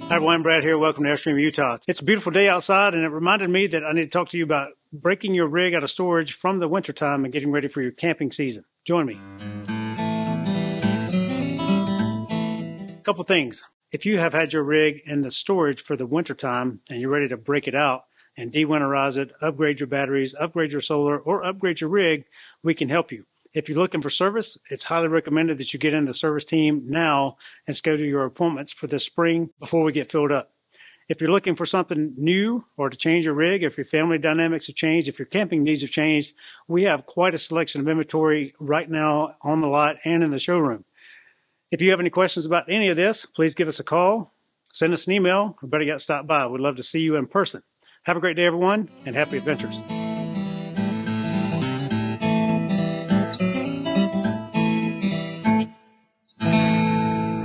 Hi everyone, Brad here. Welcome to Airstream, Utah. It's a beautiful day outside, and it reminded me that I need to talk to you about breaking your rig out of storage from the wintertime and getting ready for your camping season. Join me. A couple things. If you have had your rig in the storage for the wintertime and you're ready to break it out and de-winterize it, upgrade your batteries, upgrade your solar, or upgrade your rig, we can help you. If you're looking for service, it's highly recommended that you get in the service team now and schedule your appointments for this spring before we get filled up. If you're looking for something new or to change your rig, if your family dynamics have changed, if your camping needs have changed, we have quite a selection of inventory right now on the lot and in the showroom. If you have any questions about any of this, please give us a call, send us an email, or better yet, stop by. We'd love to see you in person. Have a great day, everyone, and happy adventures.